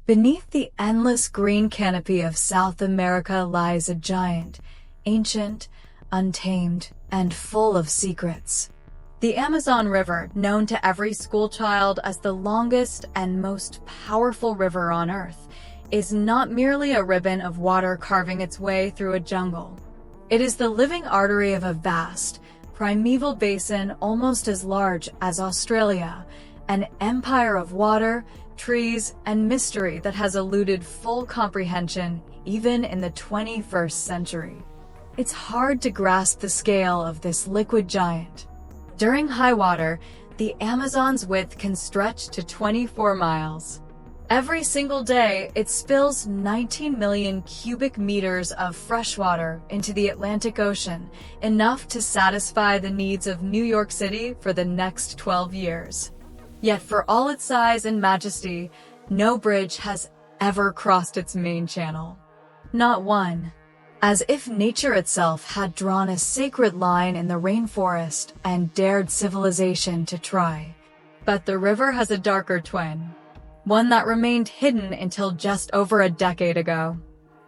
Beneath the endless green canopy of South America lies a giant, ancient, untamed, and full of secrets. The Amazon River, known to every schoolchild as the longest and most powerful river on Earth, is not merely a ribbon of water carving its way through a jungle. It is the living artery of a vast, primeval basin almost as large as Australia, an empire of water, trees, and mystery that has eluded full comprehension even in the 21st century. It's hard to grasp the scale of this liquid giant. During high water, the Amazon's width can stretch to 24 miles. Every single day, it spills 19 million cubic meters of fresh water into the Atlantic Ocean, enough to satisfy the needs of New York City for the next 12 years. Yet for all its size and majesty, no bridge has ever crossed its main channel. Not one. As if nature itself had drawn a sacred line in the rainforest and dared civilization to try. But the river has a darker twin. One that remained hidden until just over a decade ago.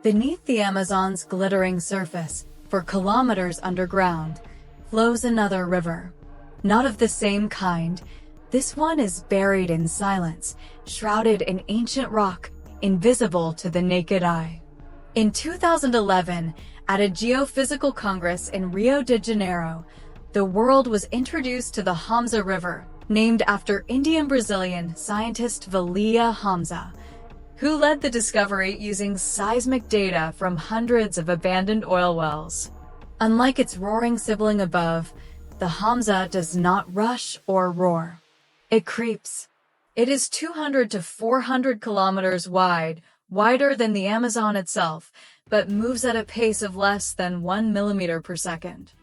Beneath the Amazon's glittering surface, for kilometers underground, flows another river. Not of the same kind. This one is buried in silence, shrouded in ancient rock, invisible to the naked eye. In 2011, at a geophysical congress in Rio de Janeiro, the world was introduced to the Hamza River, named after Indian-Brazilian scientist Valia Hamza, who led the discovery using seismic data from hundreds of abandoned oil wells. Unlike its roaring sibling above, the Hamza does not rush or roar. It creeps. It is 200 to 400 kilometers wide, wider than the Amazon itself, but moves at a pace of less than 1 millimeter per second.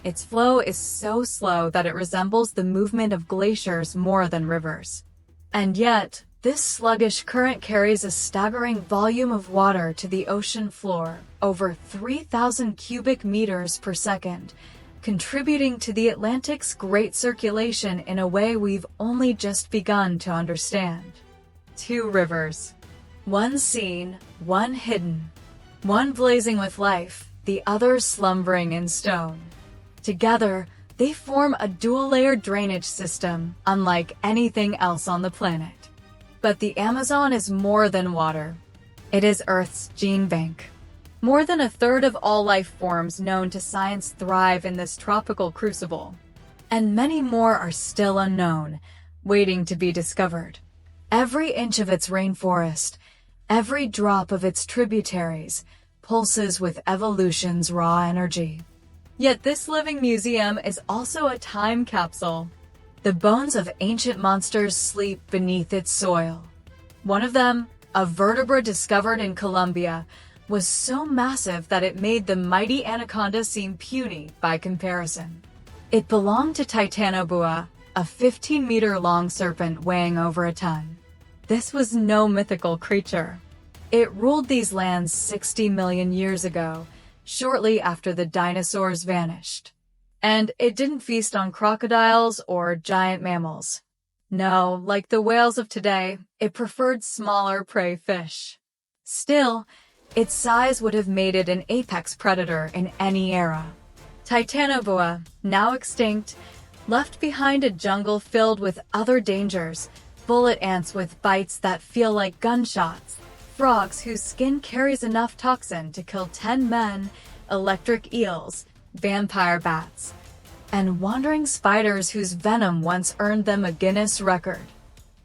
Its flow is so slow that it resembles the movement of glaciers more than rivers. And yet, this sluggish current carries a staggering volume of water to the ocean floor, over 3,000 cubic meters per second, contributing to the Atlantic's great circulation in a way we've only just begun to understand. Two rivers. One seen, one hidden. One blazing with life, the other slumbering in stone. Together, they form a dual-layered drainage system, unlike anything else on the planet. But the Amazon is more than water. It is Earth's gene bank. More than a third of all life forms known to science thrive in this tropical crucible. And many more are still unknown, waiting to be discovered. Every inch of its rainforest, every drop of its tributaries, pulses with evolution's raw energy. Yet this living museum is also a time capsule. The bones of ancient monsters sleep beneath its soil. One of them, a vertebra discovered in Colombia, was so massive that it made the mighty anaconda seem puny by comparison. It belonged to Titanoboa, a 15-meter-long serpent weighing over a ton. This was no mythical creature. It ruled these lands 60 million years ago, shortly after the dinosaurs vanished. And it didn't feast on crocodiles or giant mammals. No, like the whales of today, it preferred smaller prey fish. Still, its size would have made it an apex predator in any era. Titanoboa, now extinct, left behind a jungle filled with other dangers, bullet ants with bites that feel like gunshots, frogs whose skin carries enough toxin to kill 10 men, electric eels, vampire bats, and wandering spiders whose venom once earned them a Guinness record.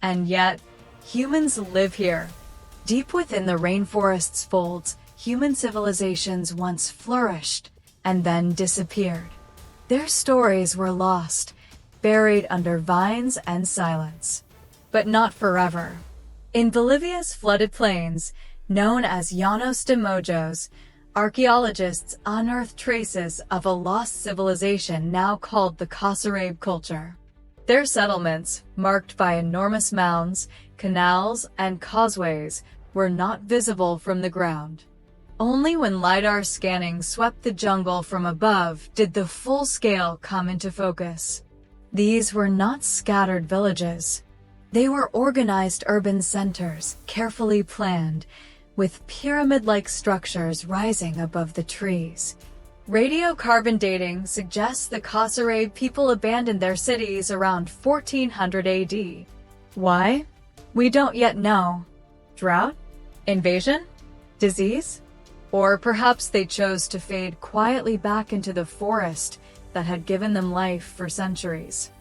And yet, humans live here. Deep within the rainforest's folds, human civilizations once flourished and then disappeared. Their stories were lost, buried under vines and silence. But not forever. In Bolivia's flooded plains, known as Llanos de Mojos, archaeologists unearthed traces of a lost civilization now called the Casarabe culture. Their settlements, marked by enormous mounds, canals, and causeways, were not visible from the ground. Only when LiDAR scanning swept the jungle from above did the full scale come into focus. These were not scattered villages. They were organized urban centers, carefully planned, with pyramid-like structures rising above the trees. Radiocarbon dating suggests the Casarabe people abandoned their cities around 1400 AD. Why? We don't yet know. Drought? Invasion? Disease? Or perhaps they chose to fade quietly back into the forest that had given them life for centuries.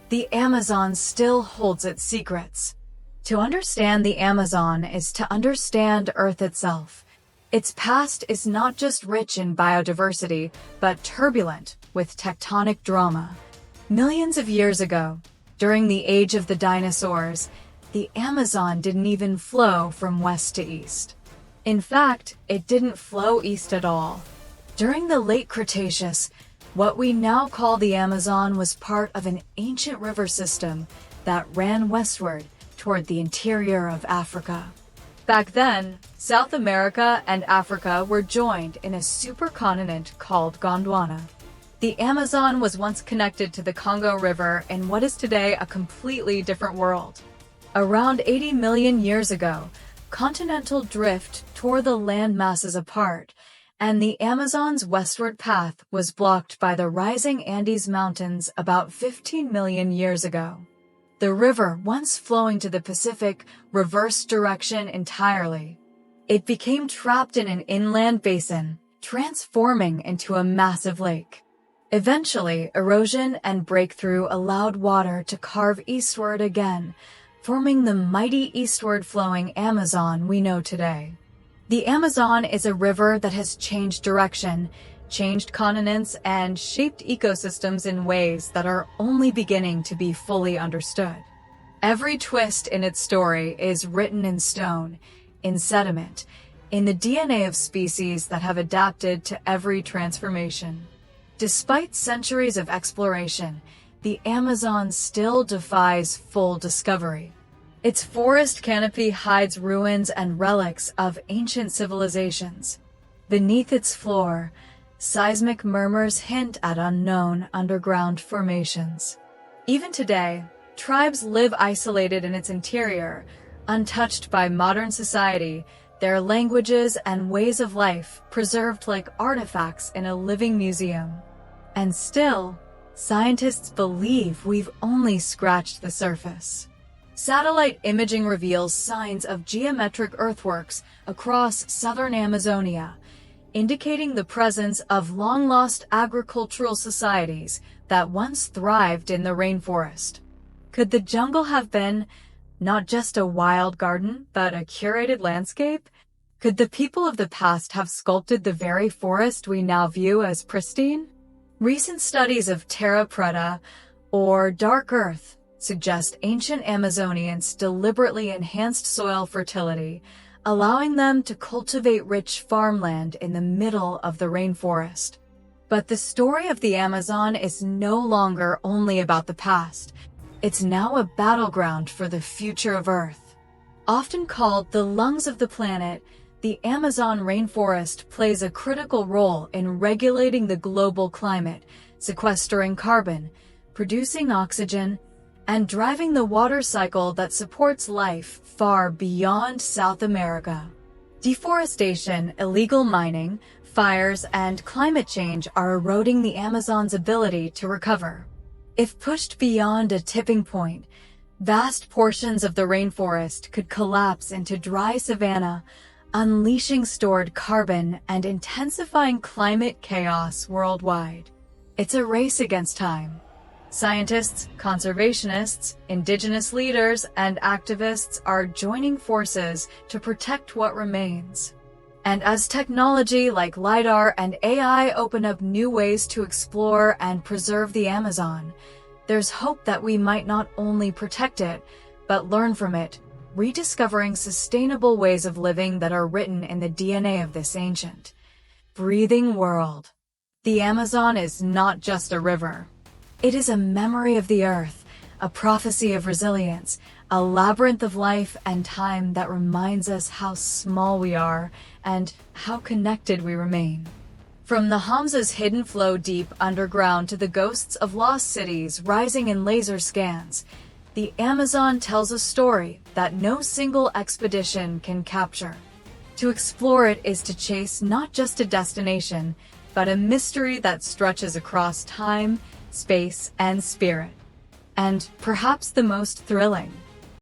The Amazon still holds its secrets. To understand the Amazon is to understand Earth itself. Its past is not just rich in biodiversity, but turbulent with tectonic drama. Millions of years ago, during the age of the dinosaurs, the Amazon didn't even flow from west to east. In fact, it didn't flow east at all. During the late Cretaceous, what we now call the Amazon was part of an ancient river system that ran westward toward the interior of Africa. Back then, South America and Africa were joined in a supercontinent called Gondwana. The Amazon was once connected to the Congo River in what is today a completely different world. Around 80 million years ago, continental drift tore the land masses apart, and the Amazon's westward path was blocked by the rising Andes Mountains about 15 million years ago. The river, once flowing to the Pacific, reversed direction entirely. It became trapped in an inland basin, transforming into a massive lake. Eventually, erosion and breakthrough allowed water to carve eastward again, forming the mighty eastward-flowing Amazon we know today. The Amazon is a river that has changed direction, changed continents, and shaped ecosystems in ways that are only beginning to be fully understood. Every twist in its story is written in stone, in sediment, in the DNA of species that have adapted to every transformation. Despite centuries of exploration, the Amazon still defies full discovery. Its forest canopy hides ruins and relics of ancient civilizations. Beneath its floor, seismic murmurs hint at unknown underground formations. Even today, tribes live isolated in its interior, untouched by modern society, their languages and ways of life preserved like artifacts in a living museum. And still, scientists believe we've only scratched the surface. Satellite imaging reveals signs of geometric earthworks across southern Amazonia, indicating the presence of long-lost agricultural societies that once thrived in the rainforest. Could the jungle have been not just a wild garden, but a curated landscape? Could the people of the past have sculpted the very forest we now view as pristine? Recent studies of terra preta, or dark earth, suggest ancient Amazonians deliberately enhanced soil fertility, allowing them to cultivate rich farmland in the middle of the rainforest. But the story of the Amazon is no longer only about the past. It's now a battleground for the future of Earth. Often called the lungs of the planet, the Amazon rainforest plays a critical role in regulating the global climate, sequestering carbon, producing oxygen, and driving the water cycle that supports life far beyond South America. Deforestation, illegal mining, fires, and climate change are eroding the Amazon's ability to recover. If pushed beyond a tipping point, vast portions of the rainforest could collapse into dry savanna, unleashing stored carbon and intensifying climate chaos worldwide. It's a race against time. Scientists, conservationists, indigenous leaders, and activists are joining forces to protect what remains. And as technology like LiDAR and AI open up new ways to explore and preserve the Amazon, there's hope that we might not only protect it, but learn from it, rediscovering sustainable ways of living that are written in the DNA of this ancient, breathing world. The Amazon is not just a river. It is a memory of the earth, a prophecy of resilience, a labyrinth of life and time that reminds us how small we are and how connected we remain. From the Hamza's hidden flow deep underground to the ghosts of lost cities rising in laser scans, The Amazon tells a story that no single expedition can capture. To explore it is to chase not just a destination, but a mystery that stretches across time, space, and spirit. And perhaps the most thrilling,